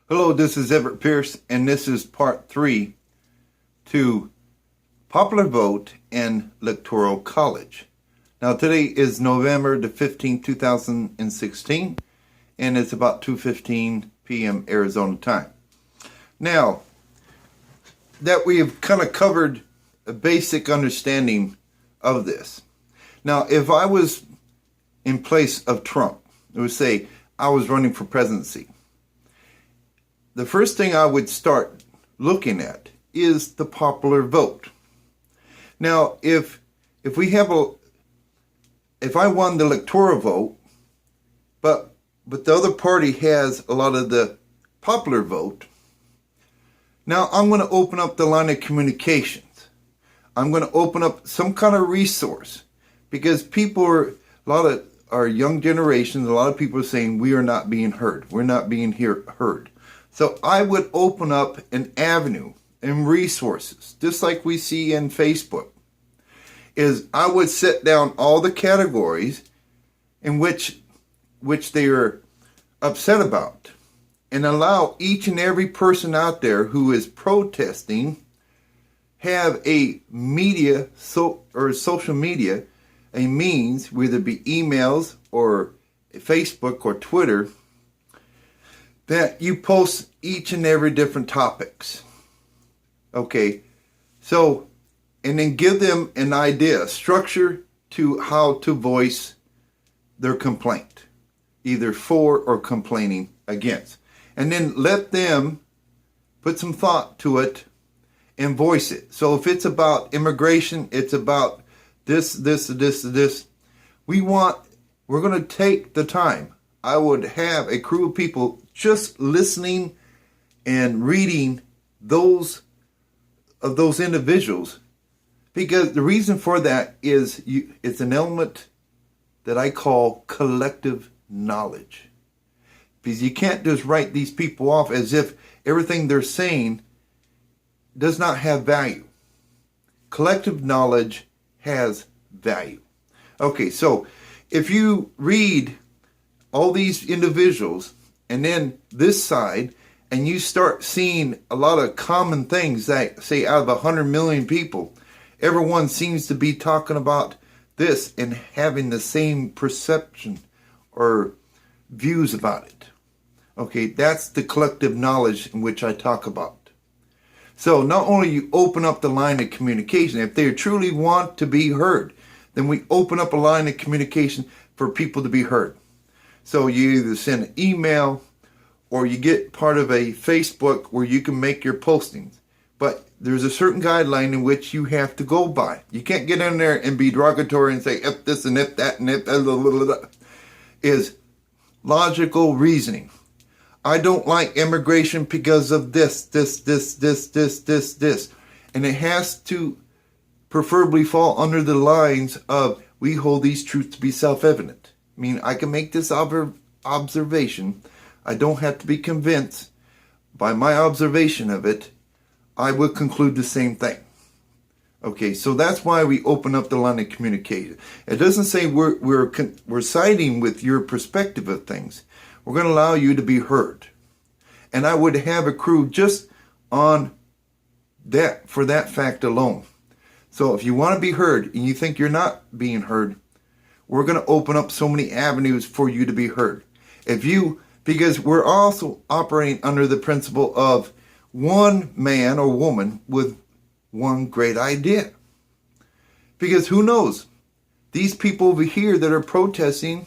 Hello, this is Everett Pierce, and this is part 3 to popular vote and electoral college. Now, today is November the 15th, 2016, and it's about 2:15 p.m. Arizona time. Now, that we have kind of covered a basic understanding of this. Now, if I was in place of Trump, it would say I was running for presidency. The first thing I would start looking at is the popular vote. Now, if I won the electoral vote, but the other party has a lot of the popular vote, now I'm going to open up the line of communications. I'm going to open up some kind of resource, because a lot of our young generations, a lot of people are saying we are not being heard. We're not being heard. So I would open up an avenue and resources, just like we see in Facebook, is I would set down all the categories in which they are upset about, and allow each and every person out there who is protesting have a social media, a means, whether it be emails or Facebook or Twitter, that you post each and every different topics. Okay, so, and then give them an idea, structure to how to voice their complaint, either for or complaining against. And then let them put some thought to it and voice it. So if it's about immigration, it's about this. We're going to take the time. I would have a crew of people just listening and reading those individuals, because the reason for that is it's an element that I call collective knowledge. Because you can't just write these people off as if everything they're saying does not have value. Collective knowledge has value. Okay, so if you read all these individuals and then this side, and you start seeing a lot of common things that, say, out of 100 million people, everyone seems to be talking about this and having the same perception or views about it. Okay, that's the collective knowledge in which I talk about. So not only you open up the line of communication, if they truly want to be heard, then we open up a line of communication for people to be heard. So you either send an email or you get part of a Facebook where you can make your postings. But there's a certain guideline in which you have to go by. You can't get in there and be derogatory and say, if this and if that and if that, blah, blah, blah, blah. Is logical reasoning. I don't like immigration because of this. And it has to preferably fall under the lines of, we hold these truths to be self-evident. I mean, I can make this observation. I don't have to be convinced. By my observation of it, I will conclude the same thing. Okay, so that's why we open up the line of communication. It doesn't say we're siding with your perspective of things. We're going to allow you to be heard. And I would have a crew just on that, for that fact alone. So if you want to be heard and you think you're not being heard, we're going to open up so many avenues for you to be heard. Because we're also operating under the principle of one man or woman with one great idea. Because who knows? These people over here that are protesting,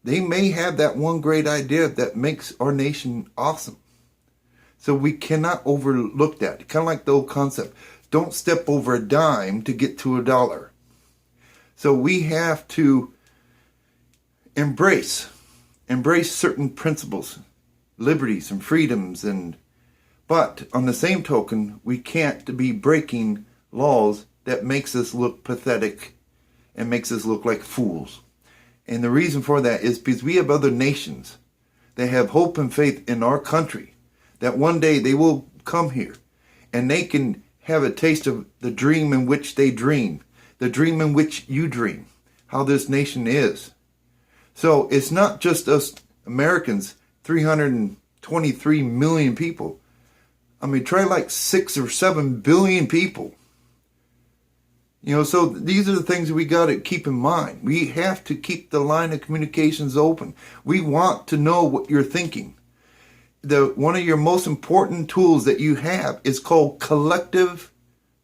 they may have that one great idea that makes our nation awesome. So we cannot overlook that. Kind of like the old concept, don't step over a dime to get to a dollar. So we have to embrace certain principles, liberties and freedoms, but on the same token, we can't be breaking laws that makes us look pathetic and makes us look like fools. And the reason for that is because we have other nations that have hope and faith in our country, that one day they will come here and they can have a taste of the dream in which they dream, the dream in which you dream, how this nation is. So it's not just us Americans, 300 23 million people. I mean, try like 6 or 7 billion people. So these are the things that we got to keep in mind. We have to keep the line of communications open. We want to know what you're thinking. One of your most important tools that you have is called collective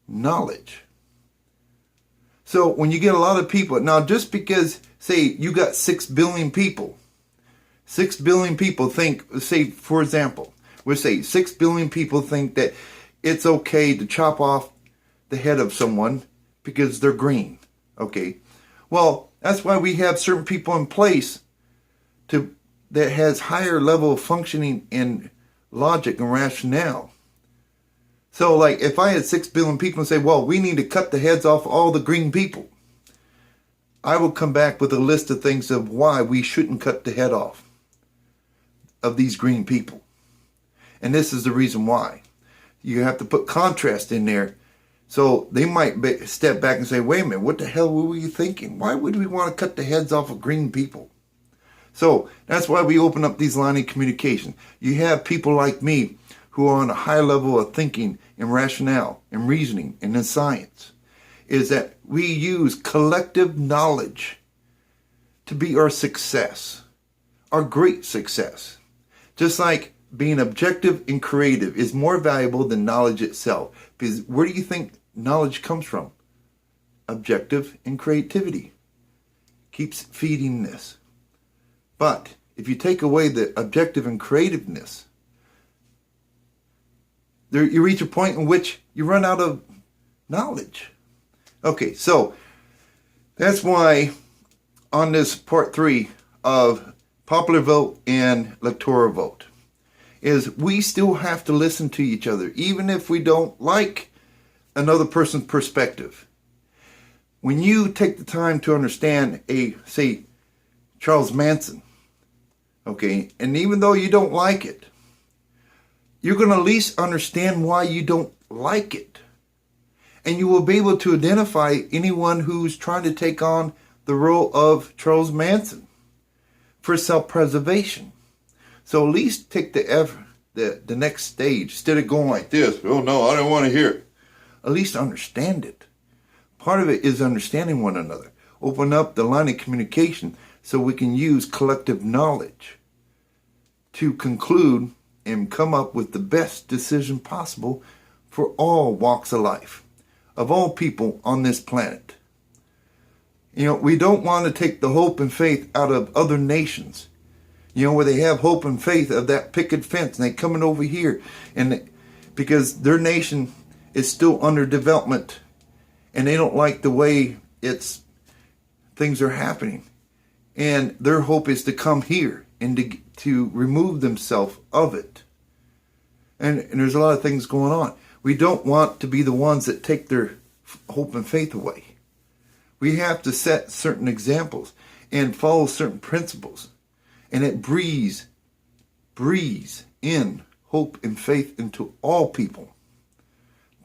knowledge. So when you get a lot of people, now just because, say, you got 6 billion people, 6 billion people think, say, for example, we'll say 6 billion people think that it's okay to chop off the head of someone because they're green. Okay. Well, that's why we have certain people in place that has higher level of functioning in logic and rationale. So like if I had 6 billion people and say, well, we need to cut the heads off all the green people, I will come back with a list of things of why we shouldn't cut the head off of these green people. And this is the reason why. You have to put contrast in there. So they might step back and say, wait a minute, what the hell were we thinking? Why would we want to cut the heads off of green people? So that's why we open up these lines of communication. You have people like me who are on a high level of thinking and rationale and reasoning and in science, is that we use collective knowledge to be our success, our great success. Just like being objective and creative is more valuable than knowledge itself. Because where do you think knowledge comes from? Objective and creativity. Keeps feeding this. But if you take away the objective and creativeness, you reach a point in which you run out of knowledge. Okay, so that's why on this part 3 of popular vote and electoral vote is we still have to listen to each other, even if we don't like another person's perspective. When you take the time to understand say, Charles Manson, okay, and even though you don't like it, you're going to at least understand why you don't like it. And you will be able to identify anyone who's trying to take on the role of Charles Manson for self-preservation. So at least take the next stage. Instead of going like this, oh no, I don't want to hear it. At least understand it. Part of it is understanding one another. Open up the line of communication so we can use collective knowledge to conclude and come up with the best decision possible for all walks of life, of all people on this planet. We don't want to take the hope and faith out of other nations, where they have hope and faith of that picket fence and they coming over here, and because their nation is still under development and they don't like the way things are happening, and their hope is to come here and to remove themselves of it. And there's a lot of things going on. We don't want to be the ones that take their hope and faith away. We have to set certain examples and follow certain principles. And it breathes in hope and faith into all people.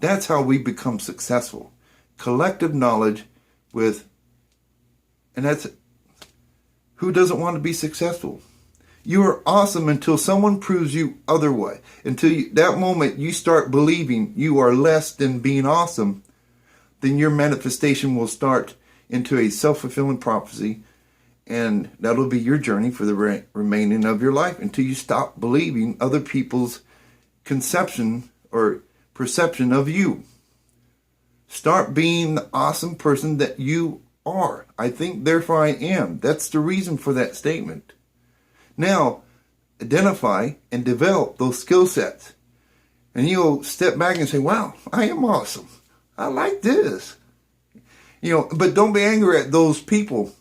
That's how we become successful. Collective knowledge and that's, who doesn't want to be successful? You are awesome until someone proves you otherwise. Until that moment you start believing you are less than being awesome, then your manifestation will start into a self-fulfilling prophecy, and that'll be your journey for the remaining of your life until you stop believing other people's conception or perception of you. Start being the awesome person that you are. I think, therefore I am. That's the reason for that statement. Now, identify and develop those skill sets. And you'll step back and say, wow, I am awesome. I like this. But don't be angry at those people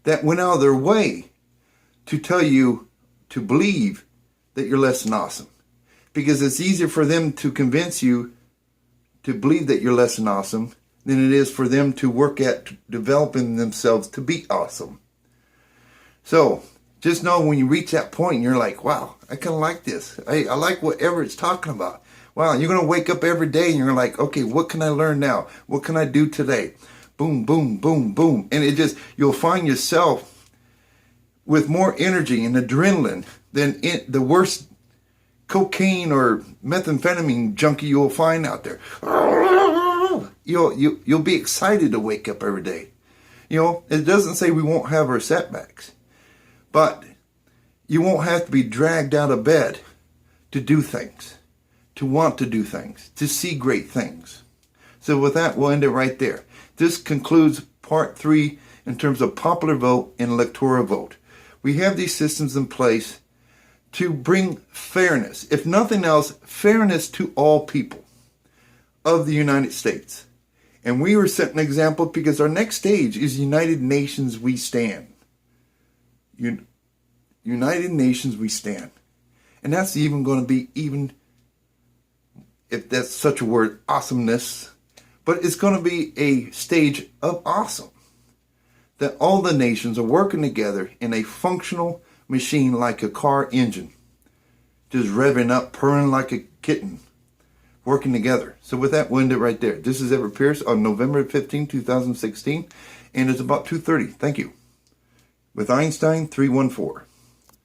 that went out of their way to tell you to believe that you're less than awesome. Because it's easier for them to convince you to believe that you're less than awesome than it is for them to work at developing themselves to be awesome. So, just know when you reach that point, you're like, wow, I kind of like this. I like whatever it's talking about. Wow, you're going to wake up every day and you're like, okay, what can I learn now? What can I do today? Boom, boom, boom, boom. And you'll find yourself with more energy and adrenaline than the worst cocaine or methamphetamine junkie you'll find out there. You'll be excited to wake up every day. It doesn't say we won't have our setbacks, but you won't have to be dragged out of bed to do things, to want to do things, to see great things. So with that, we'll end it right there. This concludes part 3 in terms of popular vote and electoral vote. We have these systems in place to bring fairness, if nothing else, fairness to all people of the United States. And we were set an example because our next stage is United Nations We Stand. United Nations We Stand. And that's even going to be, even if that's such a word, awesomeness. But it's going to be a stage of awesome. That all the nations are working together in a functional machine like a car engine. Just revving up, purring like a kitten. Working together. So with that, we'll end it right there. This is Everett Pierce on November 15, 2016. And it's about 2:30. Thank you. With Einstein 314.